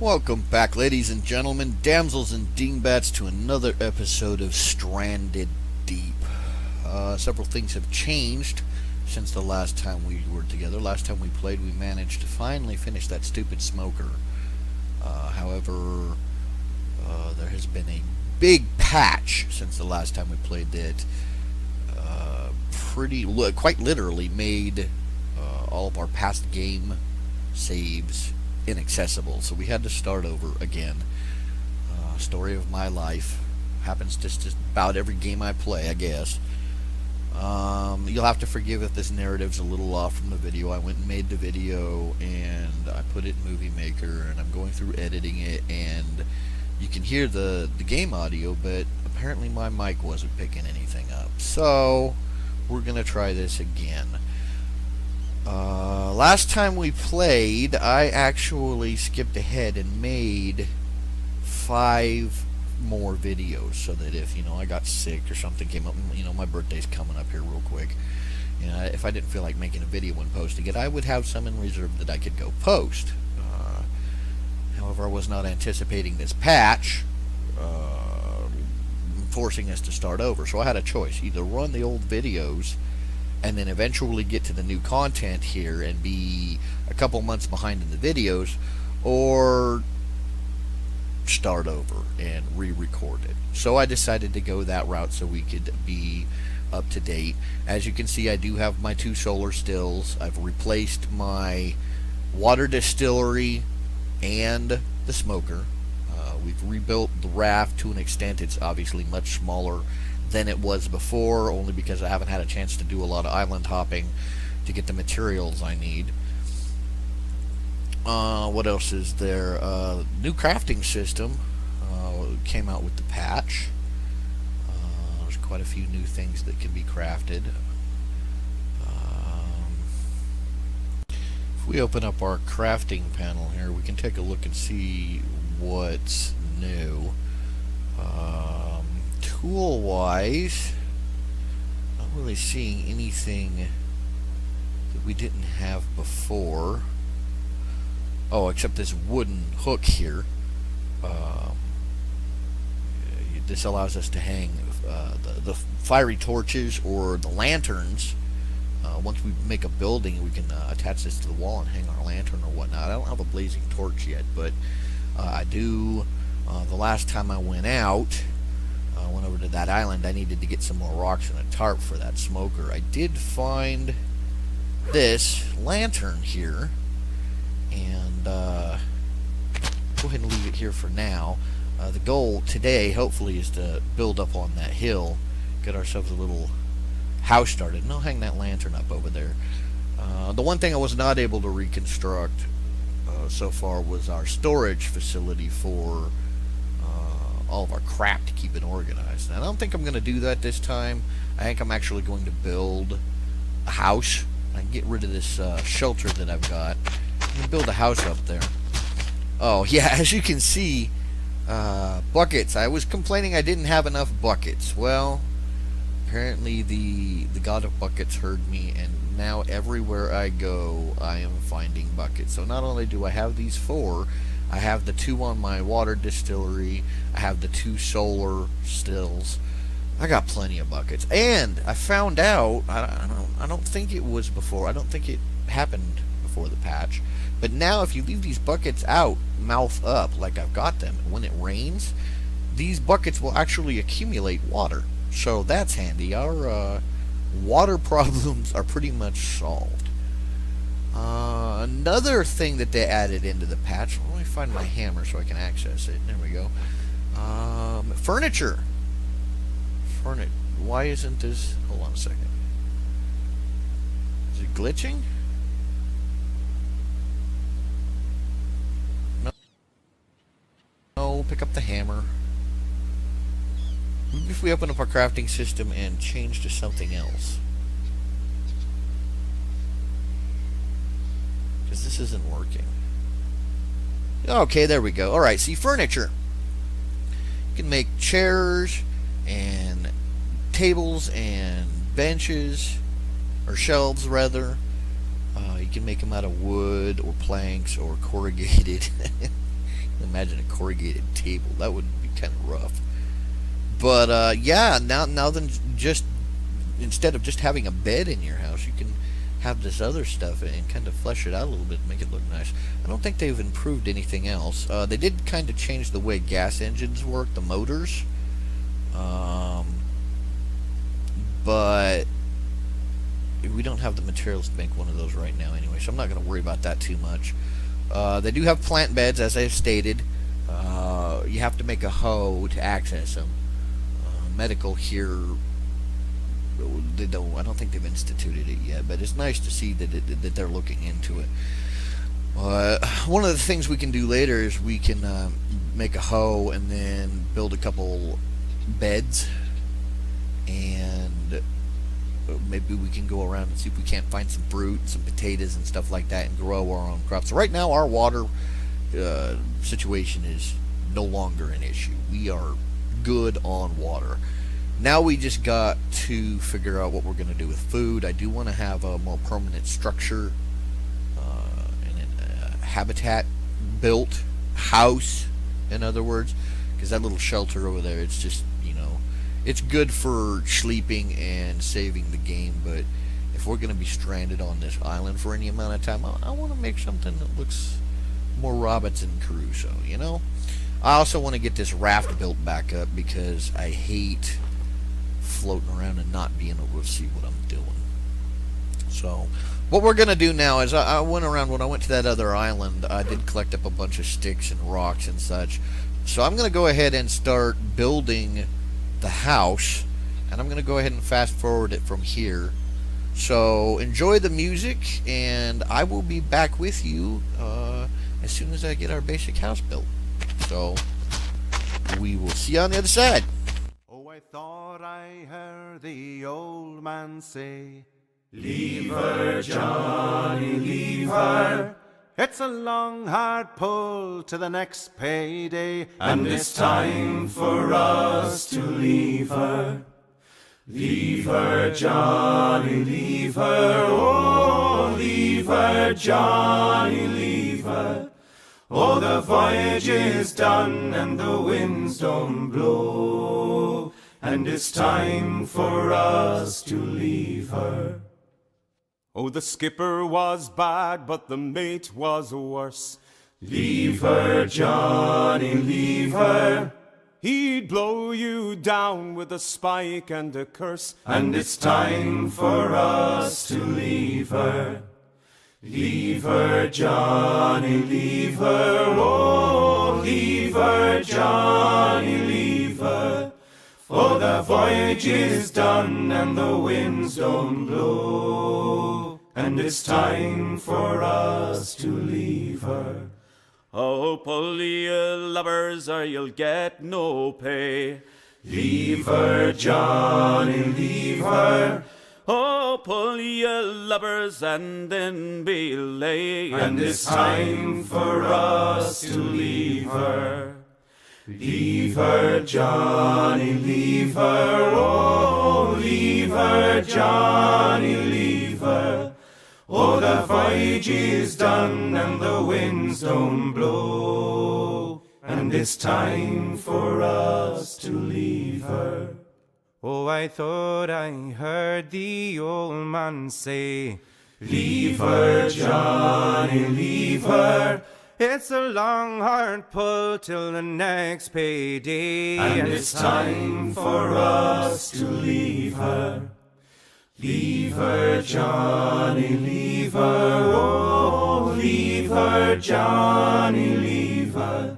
Welcome back, ladies and gentlemen, damsels and dingbats, to another episode of Stranded Deep. Several things have changed since the last time we were together. Last time we played, we managed to finally finish that stupid smoker. However, there has been a big patch since the last time we played that quite literally made all of our past game saves inaccessible, so we had to start over again. Story of my life. Happens just about every game I play, I guess. You'll have to forgive if this narrative's a little off from the video. I went and made the video, and I put it in Movie Maker, and I'm going through editing it, and you can hear the game audio, but apparently my mic wasn't picking anything up. So, we're going to try this again. Last time we played, I actually skipped ahead and made 5 more videos, so that if, I got sick or something came up, my birthday's coming up here real quick, if I didn't feel like making a video and posting it, I would have some in reserve that I could go post. However, I was not anticipating this patch forcing us to start over, so I had a choice: either run the old videos and then eventually get to the new content here and be a couple months behind in the videos, or start over and re-record it. So I decided to go that route so we could be up to date. As you can see, I do have my 2 solar stills. I've replaced my water distillery and the smoker. We've rebuilt the raft to an extent. It's obviously much smaller than it was before, only because I haven't had a chance to do a lot of island hopping to get the materials I need. What else is there? New crafting system came out with the patch. There's quite a few new things that can be crafted. If we open up our crafting panel here, we can take a look and see what's new. Tool wise, not really seeing anything that we didn't have before. Oh, except this wooden hook here. This allows us to hang the fiery torches or the lanterns. Once we make a building, we can attach this to the wall and hang our lantern or whatnot. I don't have a blazing torch yet, but I do. The last time I went out, went over to that island, I needed to get some more rocks and a tarp for that smoker. I did find this lantern here, and go ahead and leave it here for now. The goal today, hopefully, is to build up on that hill, get ourselves a little house started, and I'll hang that lantern up over there. The one thing I was not able to reconstruct so far was our storage facility for all of our crap to keep it organized. And I don't think I'm going to do that this time. I think I'm actually going to build a house. I can get rid of this shelter that I've got and build a house up there. Oh yeah, as you can see, buckets. I was complaining I didn't have enough buckets. Well, apparently the god of buckets heard me, and now everywhere I go I am finding buckets. So not only do I have these 4, I have the 2 on my water distillery, I have the 2 solar stills. I got plenty of buckets. And I found out, I don't think it was before, I don't think it happened before the patch, but now if you leave these buckets out, mouth up, like I've got them, when it rains, these buckets will actually accumulate water. So that's handy. Our water problems are pretty much solved. Another thing that they added into the patch, let me find my hammer so I can access it. There we go. Furniture. Why isn't this... Hold on a second. Is it glitching? No, pick up the hammer. Maybe if we open up our crafting system and change to something else. Because this isn't working. Okay, there we go. Alright, see, furniture. You can make chairs and tables and benches, or shelves rather. You can make them out of wood or planks or corrugated. imagine a corrugated table. That would be kind of rough. But yeah, now then, just instead of just having a bed in your house, you can have this other stuff and kind of flesh it out a little bit, make it look nice. I don't think they've improved anything else. They did kind of change the way gas engines work, the motors. But we don't have the materials to make one of those right now anyway, so I'm not going to worry about that too much. They do have plant beds, as I've stated. You have to make a hoe to access them. Medical here, they don't. I don't think they've instituted it yet, but it's nice to see that they're looking into it. One of the things we can do later is we can make a hoe and then build a couple beds, and maybe we can go around and see if we can't find some fruit, some potatoes and stuff like that, and grow our own crops. So right now our water situation is no longer an issue. We are good on water. Now we just got to figure out what we're going to do with food. I do want to have a more permanent structure and a habitat built, house in other words, because that little shelter over there, it's just, it's good for sleeping and saving the game, but if we're going to be stranded on this island for any amount of time, I want to make something that looks more Robinson Crusoe, I also want to get this raft built back up because I hate floating around and not being able to see what I'm doing. So what we're going to do now is I went around, when I went to that other island, I did collect up a bunch of sticks and rocks and such. So I'm going to go ahead and start building the house, and I'm going to go ahead and fast forward it from here. So enjoy the music, and I will be back with you as soon as I get our basic house built. So we will see you on the other side. Oh, I thought I heard the old man say, "Leave her, Johnny, leave her. It's a long, hard pull to the next payday, and it's time for us to leave her. Leave her, Johnny, leave her. Oh, leave her, Johnny, leave her. Oh, the voyage is done and the winds don't blow, and it's time for us to leave her." Oh, the skipper was bad, but the mate was worse. Leave her, Johnny, leave her. He'd blow you down with a spike and a curse, and it's time for us to leave her. Leave her, Johnny, leave her. Oh, leave her, Johnny, leave her. For the voyage is done and the winds don't blow, and it's time for us to leave her. Oh, pull your lubbers or you'll get no pay. Leave her, Johnny, leave her. Oh, pull your lubbers and then belay, and it's time for us to leave her. Leave her, Johnny, leave her. Oh, leave her, Johnny, leave her. Oh, the voyage is done and the winds don't blow, and it's time for us to leave her. Oh, I thought I heard the old man say, "Leave her, Johnny, leave her. It's a long, hard pull till the next payday, and it's time for us to leave her. Leave her, Johnny, leave her. Oh, leave her, Johnny, leave her.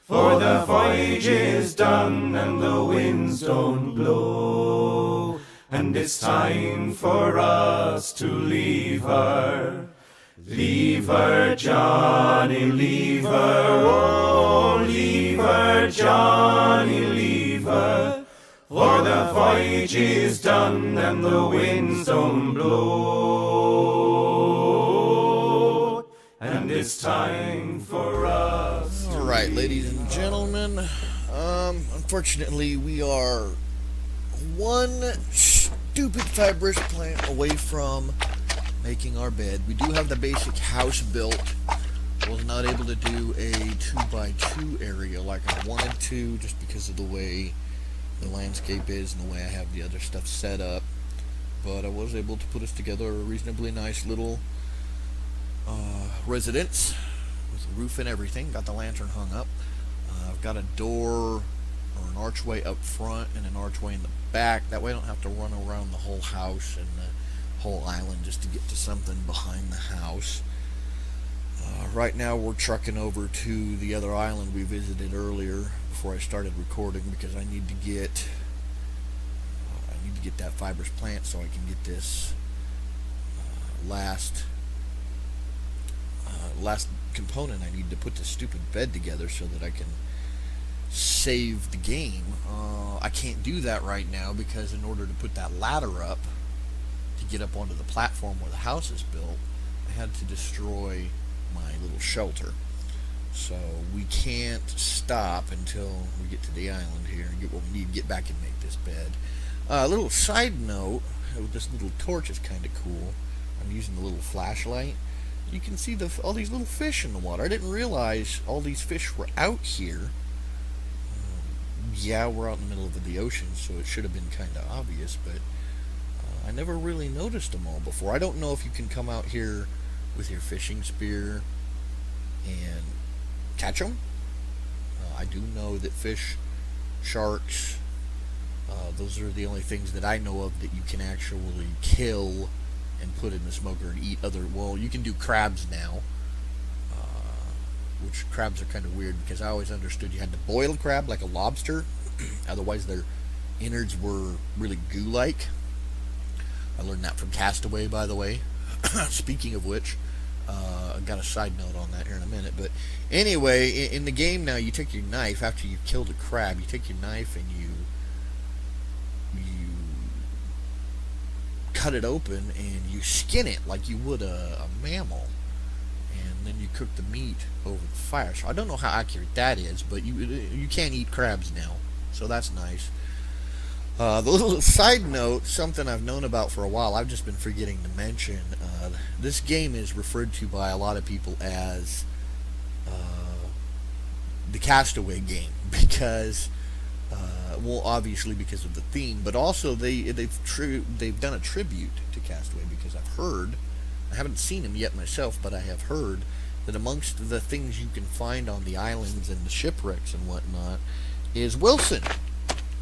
For the voyage is done and the winds don't blow, and it's time for us to leave her. Leave her, Johnny, leave her. Oh, leave her, Johnny, leave her. For the voyage is done and the winds don't blow, and it's time for us. All right, ladies and gentlemen. Unfortunately, we are one stupid fibrous plant away from making our bed. We do have the basic house built. Was not able to do a 2x2 area like I wanted to, just because of the way the landscape is and the way I have the other stuff set up. But I was able to put us together a reasonably nice little residence with a roof and everything. Got the lantern hung up. I've got a door or an archway up front and an archway in the back. That way I don't have to run around the whole house and the whole island just to get to something behind the house. Right now we're trucking over to the other island we visited earlier before I started recording, because I need to get that fibrous plant so I can get this last component I need to put this stupid bed together so that I can save the game. I can't do that right now because in order to put that ladder up to get up onto the platform where the house is built, I had to destroy my little shelter. So we can't stop until we get to the island here and get what we need to get back and make this bed. A little side note, this little torch is kind of cool. I'm using the little flashlight. You can see all these little fish in the water. I didn't realize all these fish were out here. Yeah, we're out in the middle of the ocean, so it should have been kind of obvious, but I never really noticed them all before. I don't know if you can come out here with your fishing spear and catch them. I do know that fish, sharks, those are the only things that I know of that you can actually kill and put in the smoker and eat. Well, you can do crabs now, which crabs are kind of weird because I always understood you had to boil a crab like a lobster, otherwise their innards were really goo-like. I learned that from Castaway, by the way. Speaking of which, I've got a side note on that here in a minute, but anyway, in the game now, you take your knife after you've killed a crab. You take your knife and you cut it open and you skin it like you would a mammal, and then you cook the meat over the fire. So I don't know how accurate that is, but you can't eat crabs now, so that's nice. The little side note, something I've known about for a while, I've just been forgetting to mention. This game is referred to by a lot of people as the Castaway game because, well, obviously because of the theme, but also they've done a tribute to Castaway because I've heard, I haven't seen him yet myself, but I have heard that amongst the things you can find on the islands and the shipwrecks and whatnot is Wilson.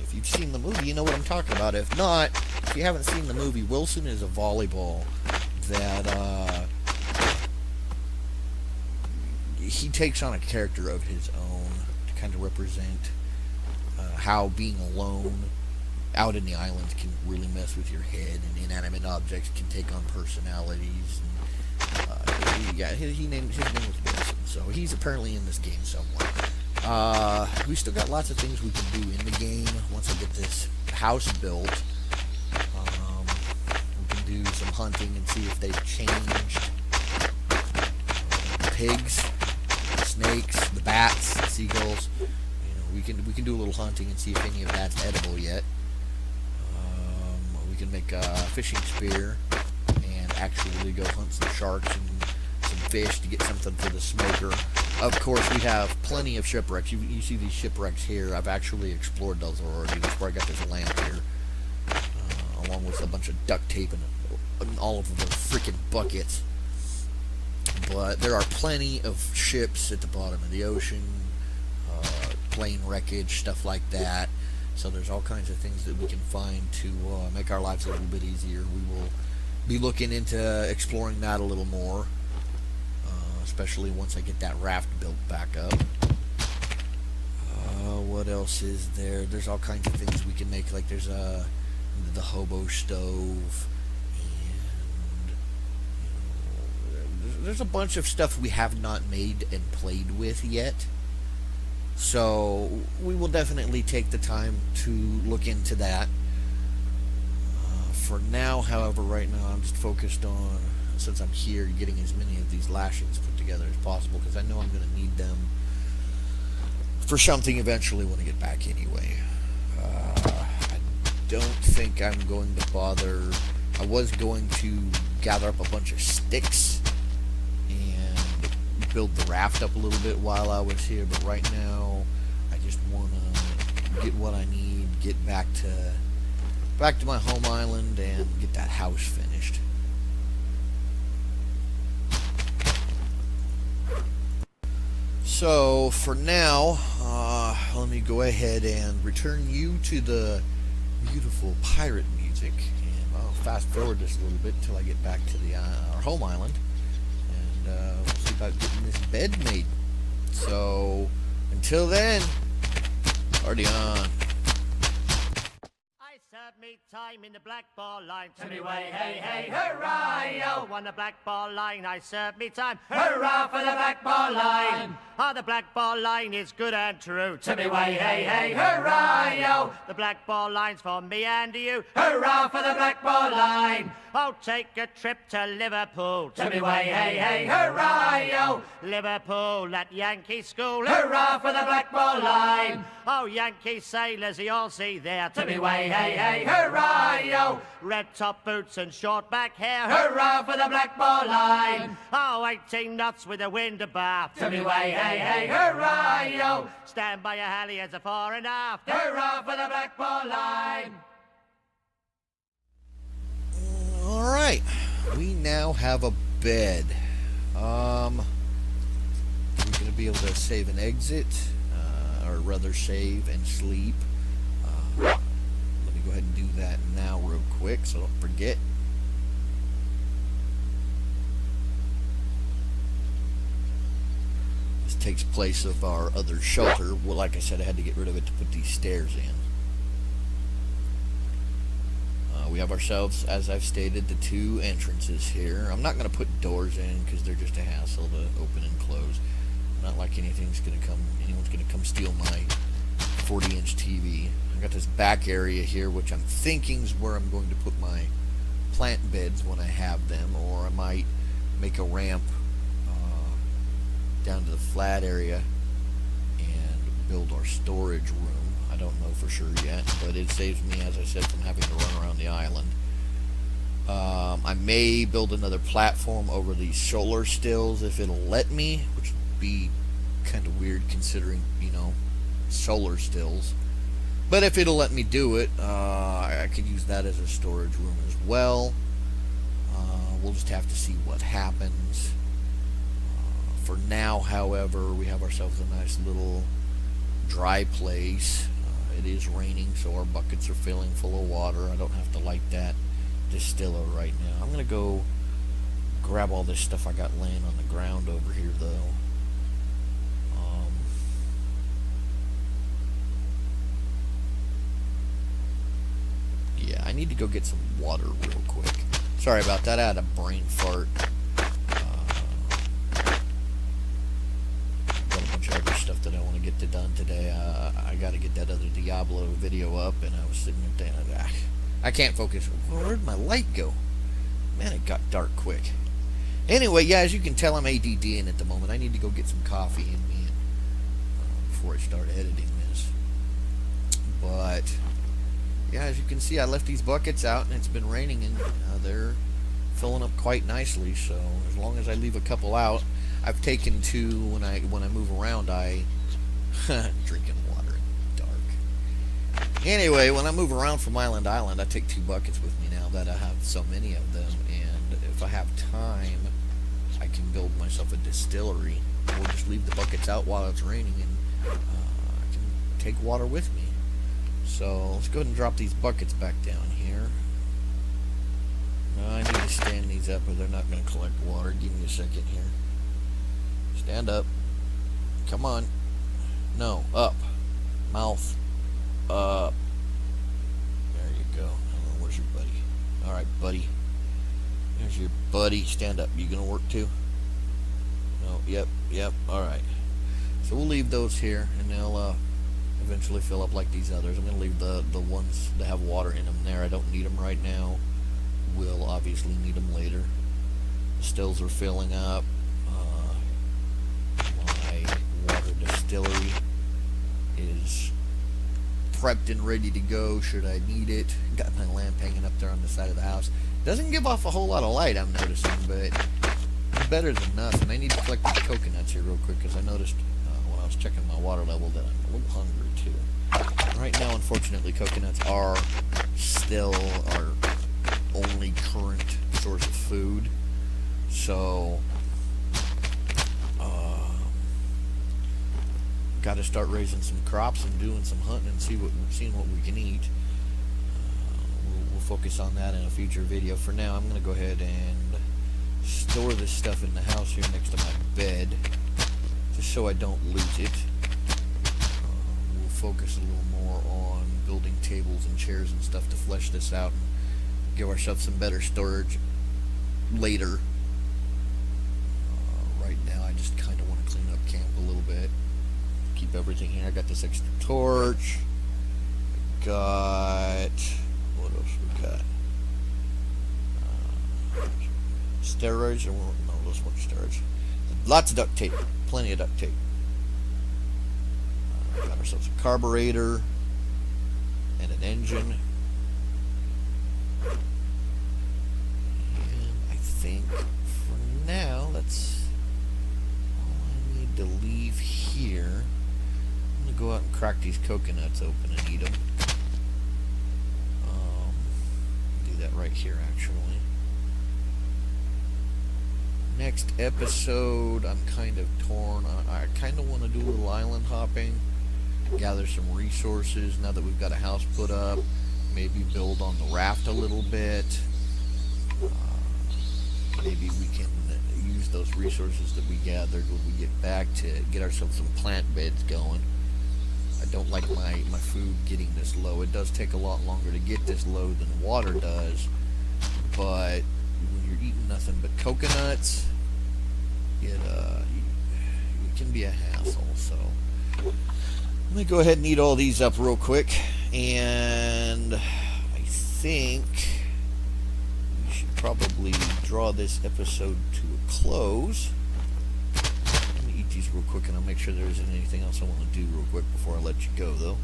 If you've seen the movie, you know what I'm talking about. If not, if you haven't seen the movie, Wilson is a volleyball that he takes on a character of his own to kind of represent how being alone out in the islands can really mess with your head, and inanimate objects can take on personalities. And, his name was Wilson, so he's apparently in this game somewhere. We still got lots of things we can do in the game once I get this house built. We can do some hunting and see if they've changed. Pigs, snakes, the bats, the seagulls. We can do a little hunting and see if any of that's edible yet. We can make a fishing spear and actually go hunt some sharks and some fish to get something for the smoker. Of course, we have plenty of shipwrecks. You see these shipwrecks here. I've actually explored those already. That's where I got this lamp here, along with a bunch of duct tape and all of the freaking buckets. But there are plenty of ships at the bottom of the ocean, plane wreckage, stuff like that. So there's all kinds of things that we can find to make our lives a little bit easier. We will be looking into exploring that a little more, especially once I get that raft built back up. What else is there? There's all kinds of things we can make. Like there's the hobo stove, and there's a bunch of stuff we have not made and played with yet. So we will definitely take the time to look into that. For now, however, right now I'm just focused on, since I'm here, getting as many of these lashings put together as possible, because I know I'm going to need them for something eventually when I get back anyway. I don't think I'm going to bother. I was going to gather up a bunch of sticks and build the raft up a little bit while I was here, but right now I just want to get what I need, get back to my home island and get that house finished. So for now, let me go ahead and return you to the beautiful pirate music, and I'll fast forward this a little bit until I get back to our home island, and we'll see about getting this bed made. So until then, party on. Serve me time in the black ball line. To me way, hey, hey, hurrah, yo. On the black ball line, I serve me time. Hurrah for the black ball line. Ah, the black ball line is good and true. To me way, hey, hey, hurrah, yo. The black ball line's for me and you. Hurrah for the black ball line. Oh, take a trip to Liverpool. To me way, hey, hey, hurrah, yo. Liverpool at Yankee School. Hurrah for the black ball line. Oh, Yankee sailors, you all see there. To me way, hey, hey, hurrah, yo. Red top boots and short back hair. Hurrah for the black ball line. Oh, 18 knots with a wind abaft. To me way, hey, hey, hurrah, yo. Stand by your halyards a fore and aft. Hurrah for the black ball line. Alright, we now have a bed. We're going to be able to save and exit, or rather save and sleep. Let me go ahead and do that now real quick so I don't forget. This takes place of our other shelter. Well, like I said, I had to get rid of it to put these stairs in. We have ourselves, as I've stated, the two entrances here. I'm not going to put doors in because they're just a hassle to open and close. Not like anyone's going to come steal my 40-inch TV. I got this back area here, which I'm thinking is where I'm going to put my plant beds when I have them, or I might make a ramp down to the flat area and build our storage room. I don't know for sure yet, but it saves me, as I said, from having to run around the island. I may build another platform over these solar stills if it'll let me, which would be kind of weird considering, solar stills. But if it'll let me do it, I could use that as a storage room as well. We'll just have to see what happens. For now, however, we have ourselves a nice little dry place. It is raining, so our buckets are filling full of water. I don't have to light that distiller right now. I'm going to go grab all this stuff I got laying on the ground over here, though. Yeah, I need to go get some water real quick. Sorry about that. I had a brain fart. Other stuff that I want to get done today. I got to get that other Diablo video up, and I was sitting there thinking, I can't focus. Where'd my light go? Man, it got dark quick. Anyway, yeah, as you can tell, I'm ADDing at the moment. I need to go get some coffee in me before I start editing this. But yeah, as you can see, I left these buckets out, and it's been raining, and they're filling up quite nicely. So as long as I leave a couple out, I've taken to when I move around, I drinking water in the dark. Anyway, when I move around from island to island, I take 2 buckets with me now that I have so many of them, and if I have time, I can build myself a distillery. We'll just leave the buckets out while it's raining, and I can take water with me. So let's go ahead and drop these buckets back down here. I need to stand these up, or they're not going to collect water. Give me a second here. Stand up. Come on. No, up. Mouth up. There you go. Where's your buddy? Alright, buddy. There's your buddy. Stand up. You gonna work too? No, yep. Alright. So we'll leave those here, and they'll eventually fill up like these others. I'm gonna leave the ones that have water in them there. I don't need them right now. We'll obviously need them later. The stills are filling up. Water distillery is prepped and ready to go should I need it. Got my lamp hanging up there on the side of the house. Doesn't give off a whole lot of light, I'm noticing, but better than nothing. I need to collect these coconuts here real quick because I noticed when I was checking my water level that I'm a little hungry too. Right now, unfortunately, coconuts are still our only current source of food. So, got to start raising some crops and doing some hunting and seeing what we can eat. We'll focus on that in a future video. For now, I'm going to go ahead and store this stuff in the house here next to my bed, just so I don't lose it. We'll focus a little more on building tables and chairs and stuff to flesh this out and give ourselves some better storage later. Right now, I just kind of want to clean up camp a little bit. Keep everything here. I got this extra torch. I got... what else we got? Steroids? Or no, those weren't steroids. Lots of duct tape. Plenty of duct tape. Got ourselves a carburetor and an engine. And I think for now, that's all I need to leave here. I'm going to go out and crack these coconuts open and eat them. Do that right here, actually. Next episode, I'm kind of torn. I kind of want to do a little island hopping, gather some resources now that we've got a house put up, maybe build on the raft a little bit. Maybe we can use those resources that we gathered when we get back to get ourselves some plant beds going. I don't like my food getting this low. It does take a lot longer to get this low than water does, but when you're eating nothing but coconuts, it can be a hassle. So let me go ahead and eat all these up real quick, and I think we should probably draw this episode to a close. Let me eat these real quick, and I'll make sure there isn't anything else I want to do real quick before I let you go, though.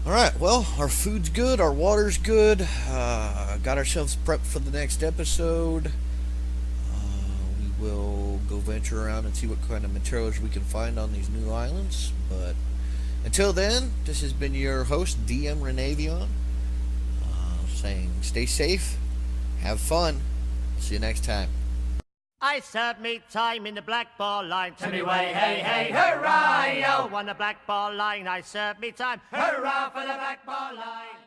Alright, well, our food's good, our water's good, got ourselves prepped for the next episode. We will go venture around and see what kind of materials we can find on these new islands, but until then, this has been your host, DM Renavion, saying stay safe, have fun, see you next time. I served me time in the black ball line. To me way, hey, hey, hurrah, yo! On the black ball line, I served me time. Hurrah for the black ball line!